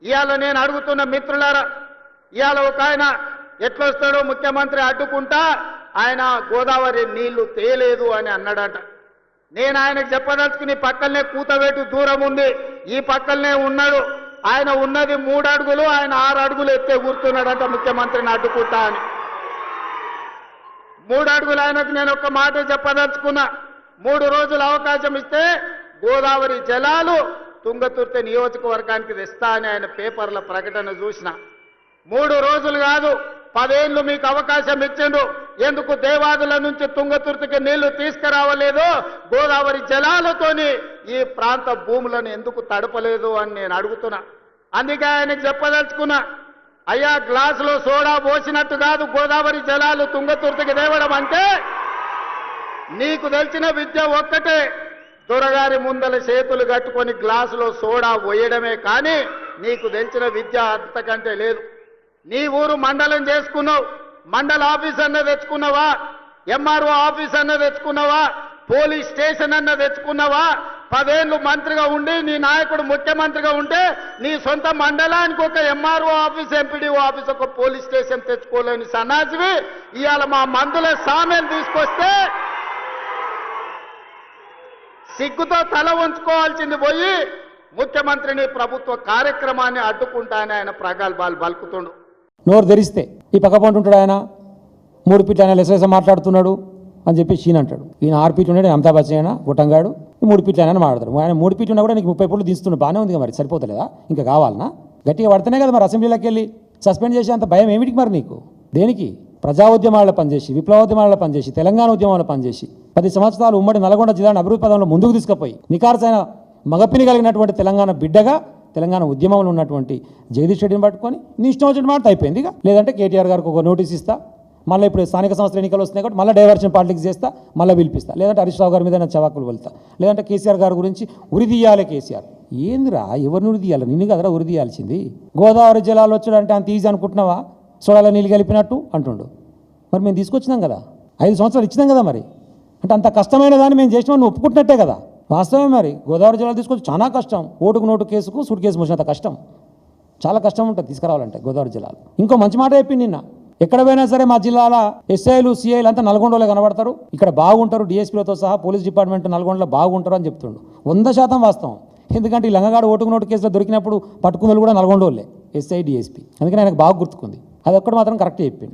ఇవాళ నేను అడుగుతున్న మిత్రులారా, ఇవాళ ఒక ఆయన ఎట్లొస్తాడో ముఖ్యమంత్రి అడ్డుకుంటా ఆయన గోదావరి నీళ్లు తేలేదు అని అన్నాడట. నేను ఆయనకు చెప్పదలుచుకుని పక్కనే కూతవేటు దూరం ఉంది, ఈ పక్కనే ఉన్నాడు. ఆయన ఉన్నది 3 అడుగులు, ఆయన 6 అడుగులు ఎత్తే కూర్చున్నాడట ముఖ్యమంత్రిని అడ్డుకుంటా అని. 3 అడుగులు ఆయనకు నేను ఒక మాట చెప్పదలుచుకున్నా. 3 రోజులు అవకాశం ఇస్తే గోదావరి జలాలు తుంగతుర్తి నియోజకవర్గానికి తెస్తా అని ఆయన పేపర్ల ప్రకటన చూసిన. 3 రోజులు కాదు, 10 ఏళ్ళు మీకు అవకాశం ఇచ్చిండు. ఎందుకు దేవాదుల నుంచి తుంగతుర్తికి నీళ్లు తీసుకురావలేదు? గోదావరి జలాలతోని ఈ ప్రాంత భూములను ఎందుకు తడపలేదు అని నేను అడుగుతున్నా. అందుకే ఆయనకు చెప్పదలుచుకున్నా, అయ్యా గ్లాసులో సోడా పోసినట్టు కాదు గోదావరి జలాలు తుంగతుర్తికి తేవడం అంటే. నీకు తెలిసిన విద్య ఒక్కటే, దొరగారి ముందల చేతులు కట్టుకొని గ్లాసులో సోడా పోయడమే, కానీ నీకు తెలిసిన విద్య అంతకంటే లేదు. నీ ఊరు మండలం చేసుకున్నావు, మండల ఆఫీస్ అన్న తెచ్చుకున్నావా? ఎంఆర్ఓ ఆఫీస్ అన్న తెచ్చుకున్నావా? పోలీస్ స్టేషన్ అన్న తెచ్చుకున్నావా? 10 ఏళ్ళు మంత్రిగా ఉండి నీ నాయకుడు ముఖ్యమంత్రిగా ఉంటే నీ సొంత మండలానికి ఒక ఎంఆర్ఓ ఆఫీస్, ఎంపీడీఓ ఆఫీస్, ఒక పోలీస్ స్టేషన్ తెచ్చుకోలేని సన్నాసివి ఇవాళ మా మందుల సామెలు తీసుకొస్తే సిగ్గుతో తల ఉంచుకోవాల్సింది పోయి ముఖ్యమంత్రిని ప్రభుత్వ కార్యక్రమాన్ని అడ్డుకుంటానని ఆయన ప్రగల్భాలు పలుకుతుండు. నోరు తెరిస్తే ఈ పక్క పంట ఉంటాడు ఆయన, 3 ఫీట్లు ఆయన లెసలేస మాట్లాడుతున్నాడు అని చెప్పి షీన్ అంటాడు. ఈయన 6 ఫీట్లు ఉన్నాడు, అమితాబ్ బచ్చన్ అయినా గుట్టంగాడు 3 ఫీట్లు ఆయన మాట్లాడతాడు. ఆయన 3 ఫీట్లు ఉన్నా కూడా నీకు 30 ఫీట్లు దిస్తున్నాడు, బాగానే ఉంది మరి, సరిపోతలేదా? ఇంకా కావాలనా? గట్టిగా పడితేనే కదా మరి అసెంబ్లీలోకి వెళ్ళి సస్పెండ్ చేసే అంత భయం ఏమిటికి మరి నీకు? దేనికి? ప్రజా ఉద్యమాల్లో పనిచేసి, విప్లవోద్యమాల్లో పనిచేసి, తెలంగాణ ఉద్యమాల్లో పనిచేసి 10 సంవత్సరాలు ఉమ్మడి నల్గొండ జిల్లాను అభివృద్ధి పదంలో ముందుకు తీసుకుపోయి నికార్సైన మగపిని కలిగినటువంటి తెలంగాణ బిడ్డగా తెలంగాణ ఉద్యమంలో ఉన్నటువంటి జగదీష్ రెడ్డిని పట్టుకొని నీ ఇష్టం వచ్చిన మాట అయిపోయింది. ఇక లేదంటే కేటీఆర్ గారికి ఒక నోటీస్ ఇస్తా, మళ్ళీ ఇప్పుడు స్థానిక సంస్థల ఎన్నికలు వస్తున్నాయి కాబట్టి మళ్ళీ డైవర్షన్ పాలిటిక్స్ చేస్తా, మళ్ళీ పిలిపిస్తా, లేదంటే హరీష్ రావు గారి మీద చవాకులు వెళ్తా, లేదంటే కేసీఆర్ గారి గురించి ఉరిదీయాలి. కేసీఆర్ ఏందిరా, ఎవరిని ఉరిదీయాలి? నిన్ను కదరా ఉరిదీయాల్సింది. గోదావరి జలాలు వచ్చాడంటే అంత ఈజీ అనుకుంటున్నావా? సోడాల నీళ్ళు కలిపినట్టు అంటుండు. మరి మేము తీసుకొచ్చినాం కదా, 5 సంవత్సరాలు ఇచ్చినాం కదా, మరి అంటే అంత కష్టమైన దాన్ని మేము చేసినామని నువ్వు ఒప్పుకుంటున్నట్టే కదా. వాస్తవమే మరి, గోదావరి జలాలు తీసుకొచ్చి చాలా కష్టం. ఓటుకు నోటు కేసుకు సూట్ కేసు మోసినంత కష్టం, చాలా కష్టం ఉంటుంది తీసుకురావాలంటే గోదావరి జలాలు. ఇంకో మంచి మాట చెప్పింది నిన్న, ఎక్కడ పోయినా సరే మా జిల్లాల ఎస్ఐలు సిఐలు అంతా నల్గొండలో కనబడతారు, ఇక్కడ బాగుంటారు, డిఎస్పీలతో సహా పోలీస్ డిపార్ట్మెంట్ నల్గొండలో బాగుంటారు అని చెప్తుండు. 100% వాస్తవం. ఎందుకంటే ఈ లంగగాడు ఓటుకు నోటు కేసులో దొరికినప్పుడు పట్టుకున్నలు కూడా నల్గొండోళ్ళే, ఎస్ఐ డిఎస్పీ. అందుకని ఆయనకు బాగా గుర్తుకుంది. అది ఒక్కటి మాత్రం కరెక్ట్ చెప్పిండు.